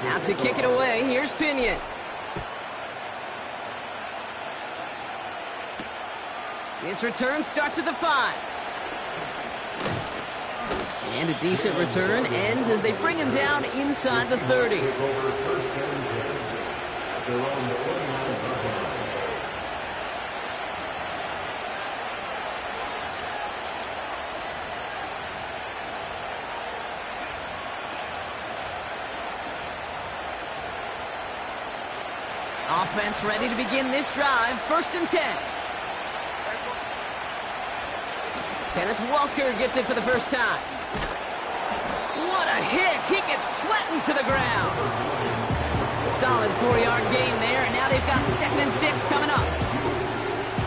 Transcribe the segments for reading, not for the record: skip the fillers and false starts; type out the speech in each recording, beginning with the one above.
Out to kick it away. Here's Pinion. This return starts at the 5. And a decent return ends as they bring him down inside the 30. Offense ready to begin this drive. 1st and 10. Kenneth Walker gets it for the first time. What a hit! He gets flattened to the ground. Solid 4-yard gain there, and now they've got 2nd and 6 coming up.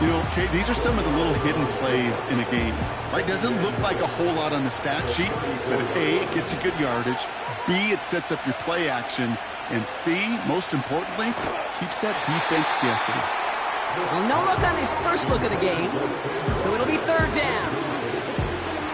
You know, Kate, these are some of the little hidden plays in a game. Right? Doesn't look like a whole lot on the stat sheet, but A, it gets you good yardage. B, it sets up your play action. And C, most importantly, keeps that defense guessing. Well, no look on his first look of the game, so it'll be 3rd down.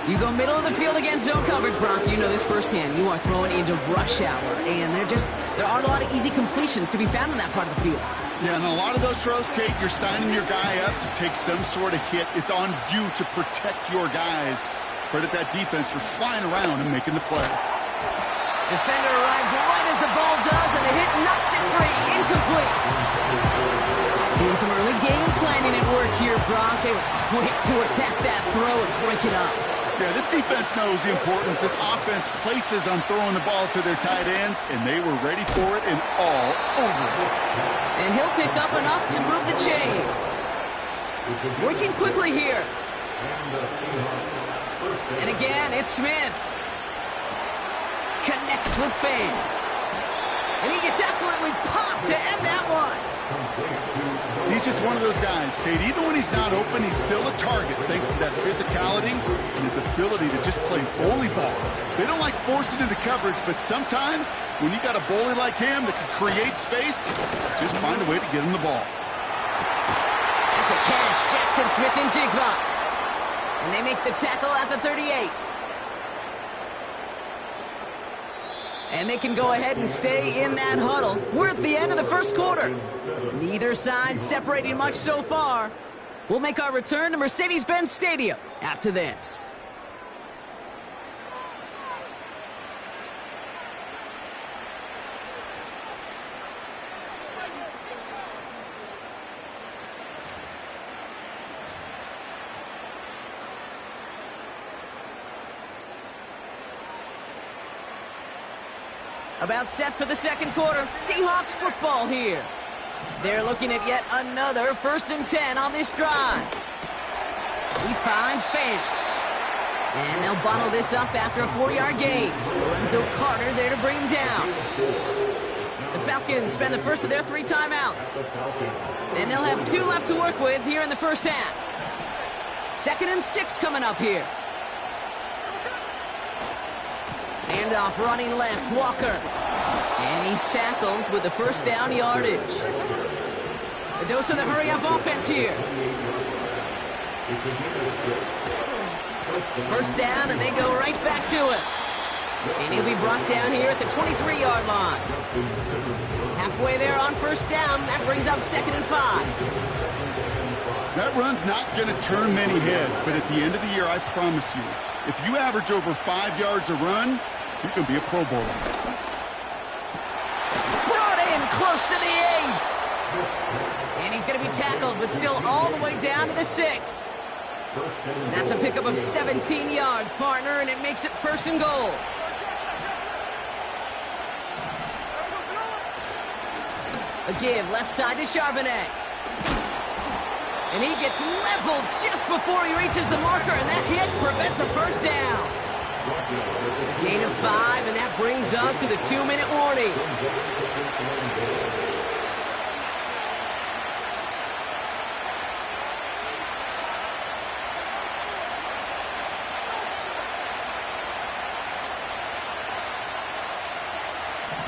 You go middle of the field against zone coverage, Brock. You know this firsthand. You are throwing into rush hour, and there aren't a lot of easy completions to be found in that part of the field. Yeah, and a lot of those throws, Kate, you're signing your guy up to take some sort of hit. It's on you to protect your guys. Credit that defense for flying around and making the play. Defender arrives right as the ball does, and the hit knocks it free. Incomplete. Seeing some early game planning at work here, Brock. They were quick to attack that throw and break it up. Yeah, this defense knows the importance this offense places on throwing the ball to their tight ends, and they were ready for it and all over it. And he'll pick up enough to move the chains. Working quickly here. And again, it's Smith. Connects with fans. And he gets absolutely popped to end that one. He's just one of those guys, Kate. Even when he's not open, he's still a target thanks to that physicality and his ability to just play bully ball. They don't like forcing into coverage, but sometimes when you got a bully like him that can create space, just find a way to get him the ball. That's a catch. Jackson Smith and Jigba. And they make the tackle at the 38. And they can go ahead and stay in that huddle. We're at the end of the first quarter. Neither side separating much so far. We'll make our return to Mercedes-Benz Stadium after this. About set for the second quarter. Seahawks football here. They're looking at yet another 1st and 10 on this drive. He finds Fant. And they'll bottle this up after a 4-yard gain. Lorenzo Carter there to bring him down. The Falcons spend the first of their 3 timeouts. And they'll have 2 left to work with here in the first half. 2nd and 6 coming up here. Handoff running left, Walker. And he's tackled with the first down yardage. A dose of the hurry-up offense here. First down, and they go right back to it. And he'll be brought down here at the 23-yard line. Halfway there on first down, that brings up 2nd and 5. That run's not going to turn many heads, but at the end of the year, I promise you, if you average over 5 yards a run, you can be a Pro Bowler. Brought in close to the 8. And he's going to be tackled, but still all the way down to the 6. That's a pickup of 17 yards, partner, and it makes it 1st and goal. A give left side to Charbonnet. And he gets leveled just before he reaches the marker, and that hit prevents a first down. Gain of 5, and that brings us to the 2-minute warning.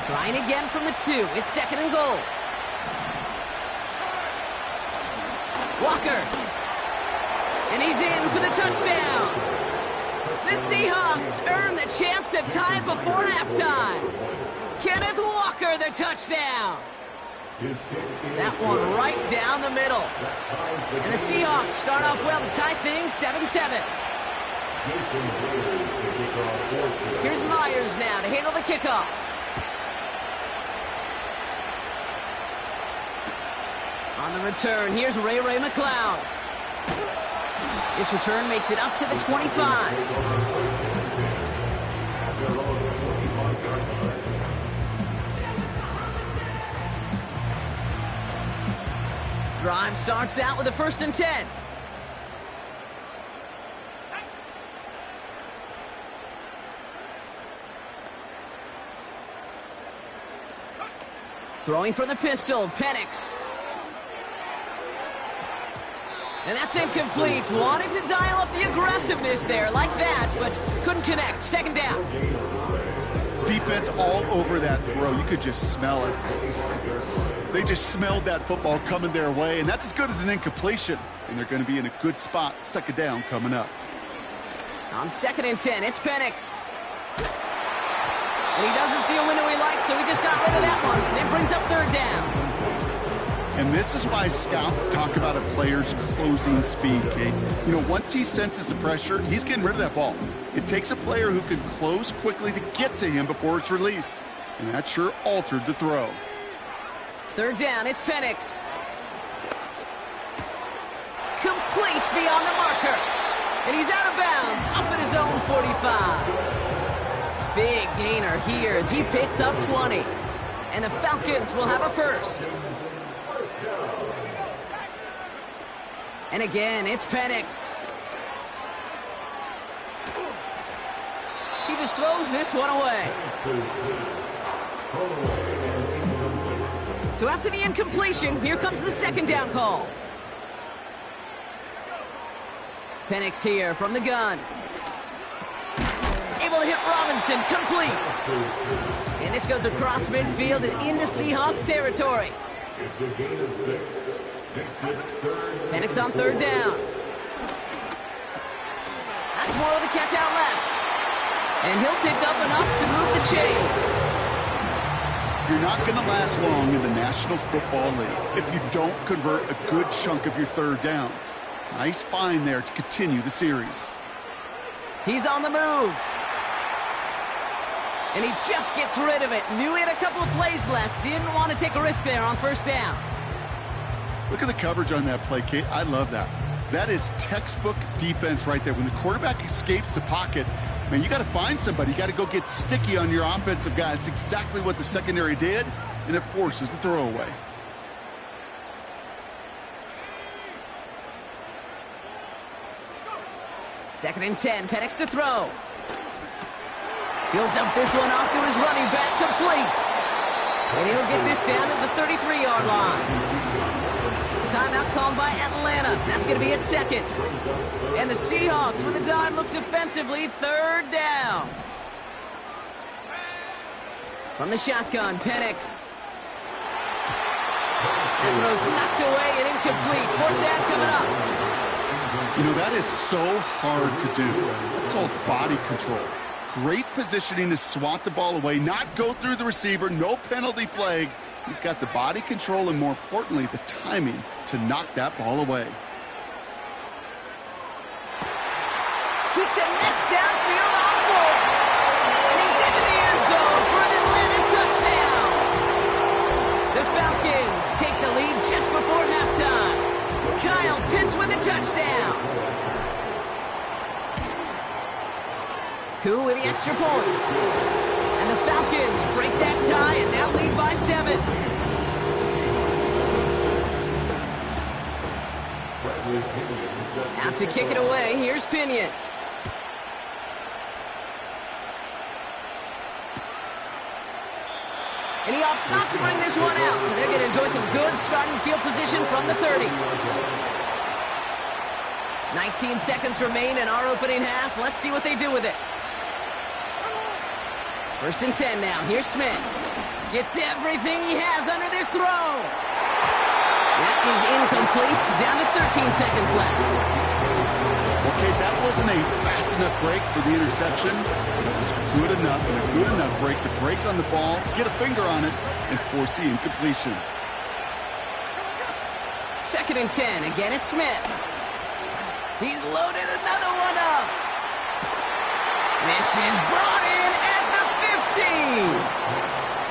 Trying again from the 2. It's 2nd and goal. Walker. And he's in for the touchdown. The Seahawks earn the chance to tie it before halftime. Walker, the touchdown. That one right down the middle. And the Seahawks start off well to tie things 7-7. Here's Myers now to handle the kickoff. On the return, here's Ray McCloud. This return makes it up to the 25. Drive starts out with a 1st and 10. Throwing from the pistol, Penix. And that's incomplete. Wanted to dial up the aggressiveness there like that, but couldn't connect. 2nd down. Defense all over that throw. You could just smell it. They just smelled that football coming their way, and that's as good as an incompletion. And they're going to be in a good spot. 2nd down coming up. On 2nd and 10, it's Penix. And he doesn't see a window he likes, so he just got rid of that one. And it brings up 3rd down. And this is why scouts talk about a player's closing speed, Kate. You know, once he senses the pressure, he's getting rid of that ball. It takes a player who can close quickly to get to him before it's released. And that sure altered the throw. 3rd down, it's Penix. Complete beyond the marker. And he's out of bounds, up at his own 45. Big gainer here as he picks up 20. And the Falcons will have a 1st. And again, it's Penix. He just throws this one away. So after the incompletion, here comes the 2nd down call. Penix here from the gun. Able to hit Robinson, complete. And this goes across midfield and into Seahawks territory. It's a gain of 6. Penix on 3rd down. That's more of the catch out left. And he'll pick up enough to move the chains. You're not going to last long in the National Football League if you don't convert a good chunk of your 3rd downs. Nice find there to continue the series. He's on the move. And he just gets rid of it. Knew he had a couple of plays left. Didn't want to take a risk there on 1st down. Look at the coverage on that play, Kate. I love that. That is textbook defense right there. When the quarterback escapes the pocket, man, you got to find somebody. You got to go get sticky on your offensive guy. It's exactly what the secondary did, and it forces the throwaway. Second and 10, Penix to throw. He'll dump this one off to his running back, complete. And he'll get this down to the 33-yard line. Timeout called by Atlanta. That's going to be at 2nd. And the Seahawks with a dime look defensively, 3rd down. From the shotgun, Penix. That throw's knocked away and incomplete. 4th down coming up. You know, that is so hard to do. That's called body control. Great positioning to swat the ball away, not go through the receiver, no penalty flag. He's got the body control and, more importantly, the timing to knock that ball away. He connects downfield on 4. And he's into the end zone for an Atlanta touchdown. The Falcons take the lead just before halftime. Kyle Pitts with a touchdown. Koo with the extra point. And the Falcons break that tie and now lead by 7. Out to kick it away, here's Pinion. And he opts not to bring this one out, so they're going to enjoy some good starting field position from the 30. 19 seconds remain in our opening half. Let's see what they do with it. 1st and 10 now. Here's Smith. Gets everything he has under this throw. That is incomplete. Down to 13 seconds left. Okay, that wasn't a fast enough break for the interception. It was good enough and a good enough break to break on the ball, get a finger on it, and force the incompletion. 2nd and 10. Again, it's Smith. He's loaded another one up. This is brought in at the 15.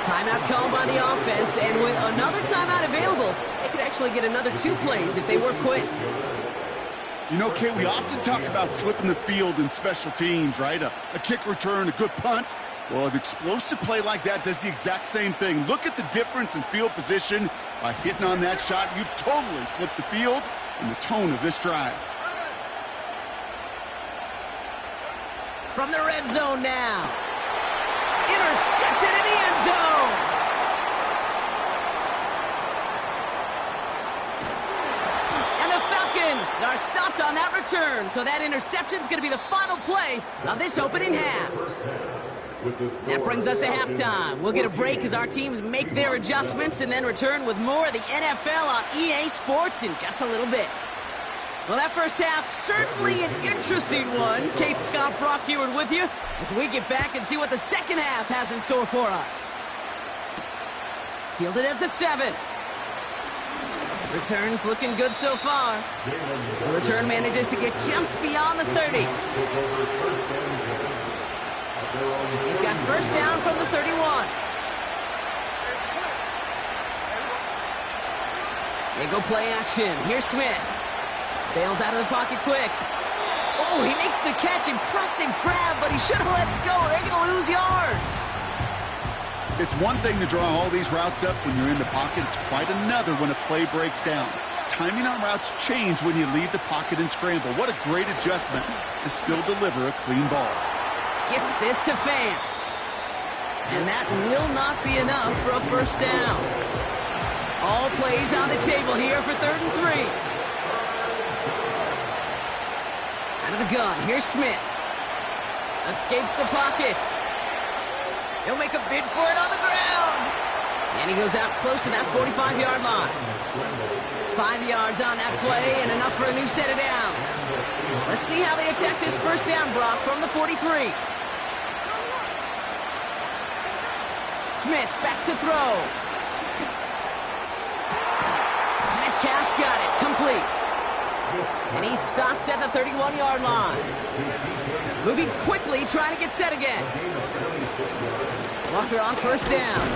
Timeout called by the offense, and with another timeout available, they could actually get another 2 plays if they work quick. You know, Kate, we often talk about flipping the field in special teams, right? A kick return, a good punt. Well, an explosive play like that does the exact same thing. Look at the difference in field position. By hitting on that shot, you've totally flipped the field and the tone of this drive. From the red zone now. Intercepted in the end zone. And the Falcons are stopped on that return, so that interception is going to be the final play of this opening half. That brings us to halftime. We'll get a break as our teams make their adjustments and then return with more of the NFL on EA Sports in just a little bit. Well, that first half, certainly an interesting one. Kate, Scott, Brock Heward with you as we get back and see what the second half has in store for us. Fielded at the 7. Returns looking good so far. The return manages to get just beyond the 30. They've got first down from the 31. They go play action. Here's Smith. Bails out of the pocket quick. Oh, he makes the catch. Impressive grab, but he should have let it go. They're going to lose yards. It's one thing to draw all these routes up when you're in the pocket. It's quite another when a play breaks down. Timing on routes change when you leave the pocket and scramble. What a great adjustment to still deliver a clean ball. Gets this to Fant. And that will not be enough for a first down. All plays on the table here for 3rd and 3. Out of the gun, here's Smith. Escapes the pocket. He'll make a bid for it on the ground. And he goes out close to that 45-yard line. 5 yards on that play and enough for a new set of downs. Let's see how they attack this first down, Brock, from the 43. Smith back to throw. Metcalf's got it, complete. And he's stopped at the 31-yard line. Moving quickly, trying to get set again. Walker on first down.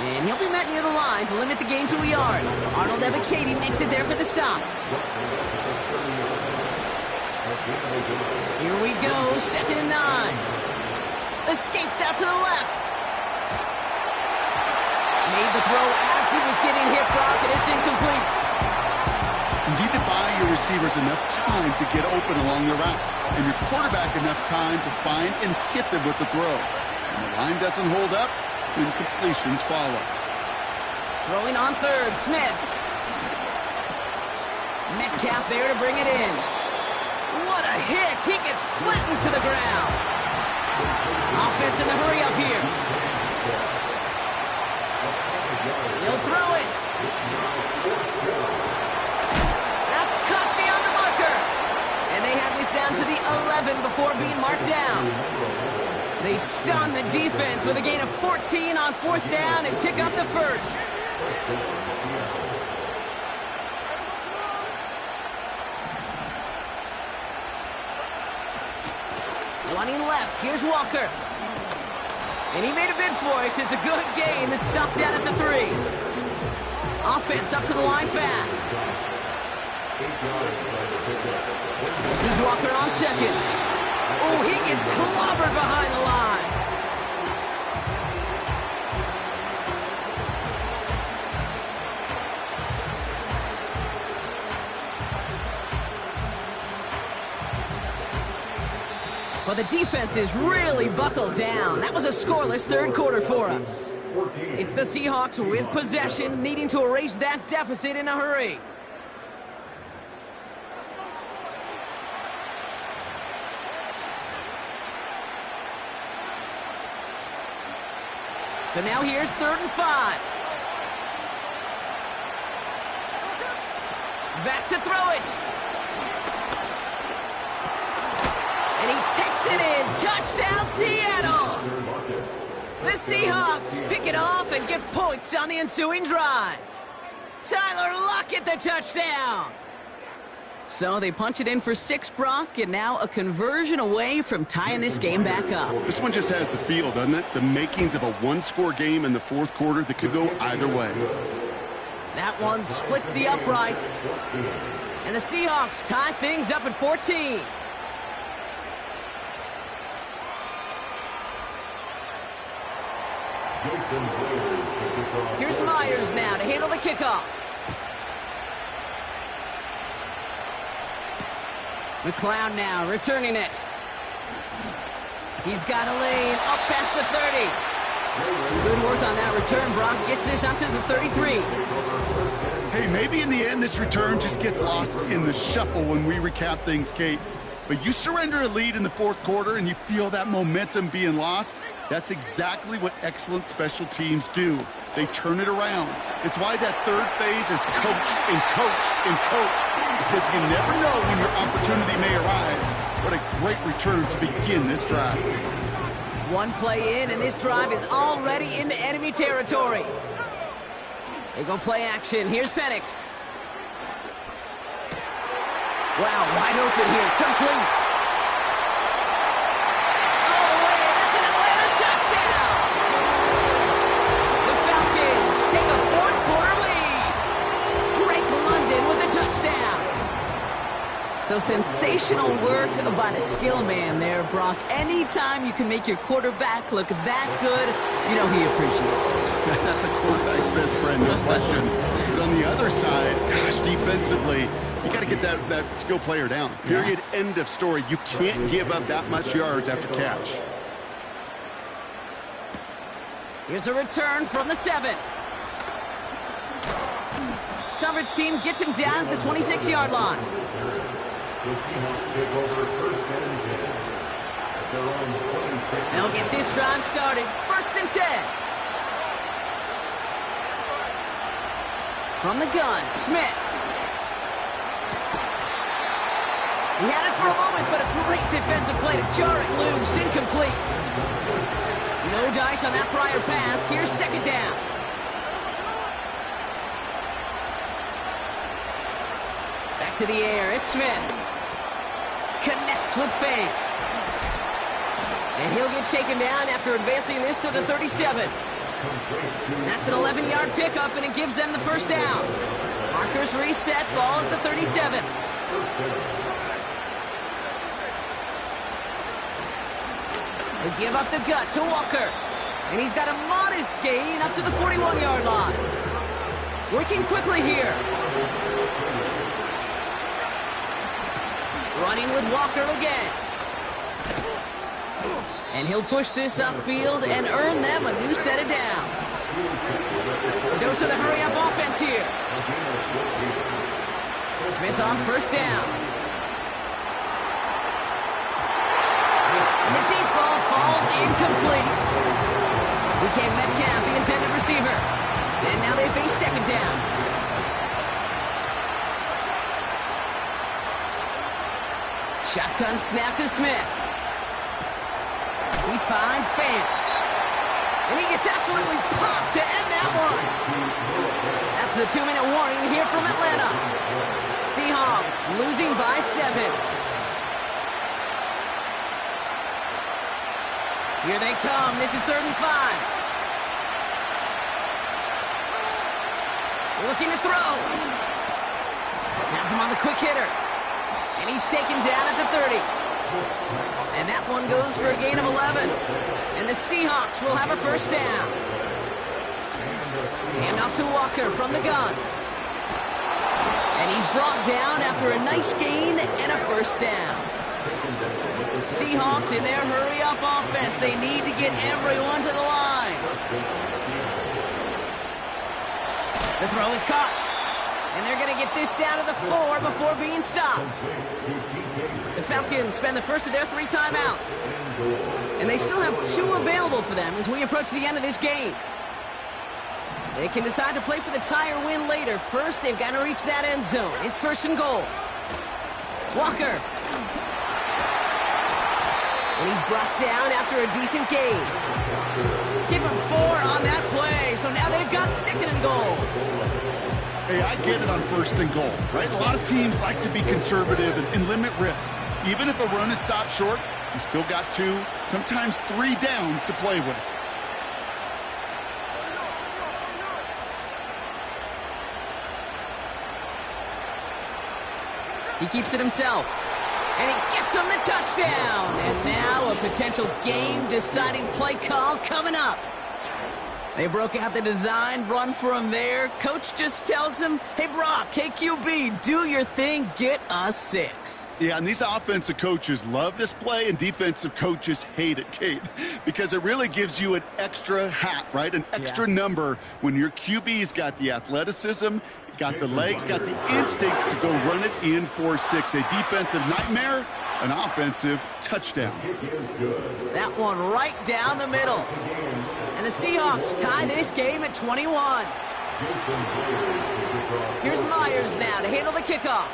And he'll be met near the line to limit the gain to a yard. Arnold Ebiketie makes it there for the stop. Here we go, 2nd and 9. Escapes out to the left. Made the throw as he was getting hit, Brock, and it's incomplete. You need to buy your receivers enough time to get open along the route, and your quarterback enough time to find and hit them with the throw. When the line doesn't hold up, incompletions follow. Throwing on 3rd, Smith. Metcalf there to bring it in. What a hit! He gets flattened to the ground. Offense in the hurry up here. He'll throw it. That's caught beyond the marker. And they have this down to the 11 before being marked down. They stun the defense with a gain of 14 on 4th down and pick up the first. Running left, here's Walker. And he made a bid for it. It's a good gain that's stopped down at the 3. Offense up to the line fast. This is Walker on 2nd. Oh, he gets clobbered behind the line. Well, the defense is really buckled down. That was a scoreless 3rd quarter for us. It's the Seahawks with possession, needing to erase that deficit in a hurry. So now here's 3rd and 5. Back to throw it. And he takes it in. Touchdown, Seattle! The Seahawks pick it off and get points on the ensuing drive. Tyler Lockett, the touchdown! So they punch it in for 6, Brock, and now a conversion away from tying this game back up. This one just has the feel, doesn't it? The makings of a one-score game in the fourth quarter that could go either way. That one splits the uprights. And the Seahawks tie things up at 14. Here's Myers now to handle the kickoff. McClown now returning it. He's got a lane up past the 30. Some good work on that return. Brock gets this up to the 33. Hey, maybe in the end this return just gets lost in the shuffle when we recap things, Kate. But you surrender a lead in the fourth quarter and you feel that momentum being lost. That's exactly what excellent special teams do. They turn it around. It's why that third phase is coached and coached and coached, because you never know when your opportunity may arise. What a great return to begin this drive. One play in, and this drive is already into enemy territory. They go play action. Here's Penix. Wow, wide open here. Complete. All the way, and that's an Atlanta touchdown. The Falcons take a fourth quarter lead. Drake London with a touchdown. So sensational work by the skill man there, Brock. Anytime you can make your quarterback look that good, you know he appreciates it. That's a quarterback's best friend, no question. But on the other side, gosh, defensively, you got to get that skill player down. Period. Yeah. End of story. You can't give up that much yards after catch. Here's a return from the 7. Coverage team gets him down at the 26-yard line. They'll get this drive started. 1st and 10. From the gun, Smith. He had it for a moment, but a great defensive play to jar it loose. Incomplete. No dice on that prior pass. Here's 2nd down. Back to the air. It's Smith. Connects with Fant. And he'll get taken down after advancing this to the 37. That's an 11-yard pickup, and it gives them the 1st down. Markers reset, ball at the 37. They give up the gut to Walker. And he's got a modest gain up to the 41-yard line. Working quickly here. Running with Walker again. And he'll push this upfield and earn them a new set of downs. A dose of the hurry-up offense here. Smith on 1st down. And the deep ball falls incomplete. DK Metcalf, the intended receiver. And now they face 2nd down. Shotgun snap to Smith. He finds Fant. And he gets absolutely popped to end that one. That's the 2-minute warning here from Atlanta. Seahawks losing by 7. Here they come. This is 3rd and 5. Looking to throw. Has him on the quick hitter. And he's taken down at the 30. And that one goes for a gain of 11. And the Seahawks will have a 1st down. Hand off to Walker from the gun. And he's brought down after a nice gain and a 1st down. Seahawks in their hurry-up offense. They need to get everyone to the line. The throw is caught. And they're going to get this down to the 4 before being stopped. The Falcons spend the 1st of their 3 timeouts. And they still have 2 available for them as we approach the end of this game. They can decide to play for the tie or win later. First, they've got to reach that end zone. It's 1st and goal. Walker. And he's brought down after a decent game. Give him 4 on that play, so now they've got 2nd and goal. Hey, I get it on 1st and goal, right? A lot of teams like to be conservative and limit risk. Even if a run is stopped short, you still got 2, sometimes 3 downs to play with. He keeps it himself. And he gets him the touchdown. And now a potential game-deciding play call coming up. They broke out the design run for him there. Coach just tells him, hey, Brock, KQB, do your thing, get us 6. Yeah, and these offensive coaches love this play, and defensive coaches hate it, Kate, because it really gives you an extra hat, right? An extra number when your QB's got the athleticism, got the legs, got the instincts to go run it in for 6. A defensive nightmare, an offensive touchdown. That one right down the middle. And the Seahawks tie this game at 21. Here's Myers now to handle the kickoff.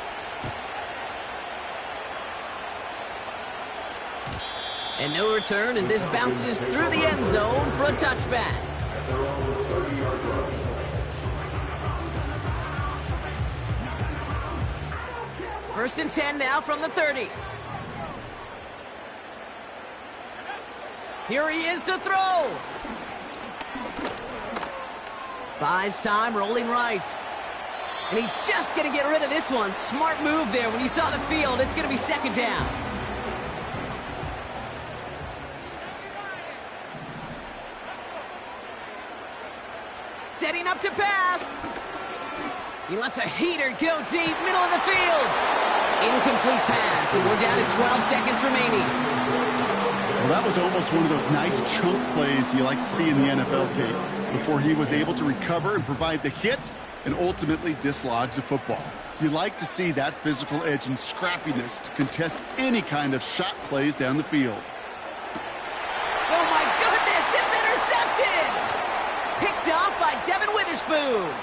And no return as this bounces through the end zone for a touchback. First and 10 now from the 30. Here he is to throw. Buys time, rolling right. And he's just going to get rid of this one. Smart move there. When you saw the field, it's going to be 2nd down. Setting up to pass. He lets a heater go deep, middle of the field. Incomplete pass, and we're down to 12 seconds remaining. Well, that was almost one of those nice chunk plays you like to see in the NFL, Kate, before he was able to recover and provide the hit and ultimately dislodge the football. You like to see that physical edge and scrappiness to contest any kind of shot plays down the field. Oh, my goodness, it's intercepted! Picked off by Devin Witherspoon.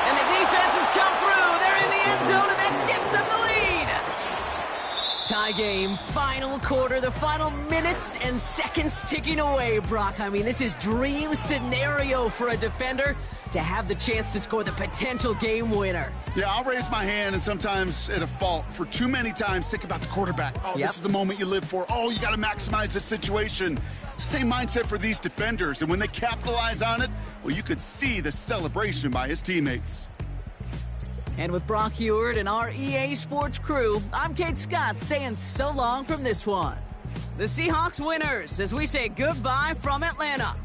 And the defense has come through. They're in the end zone, and that gives them the lead. Tie game, final quarter, the final minutes and seconds ticking away, Brock. I mean, this is dream scenario for a defender to have the chance to score the potential game winner. Yeah, I'll raise my hand, and sometimes at a fault for too many times think about the quarterback. Oh, This is the moment you live for. Oh, you got to maximize the situation. It's the same mindset for these defenders, and when they capitalize on it, well, you could see the celebration by his teammates. And with Brock Huard and our EA Sports crew, I'm Kate Scott saying so long from this one. The Seahawks winners as we say goodbye from Atlanta.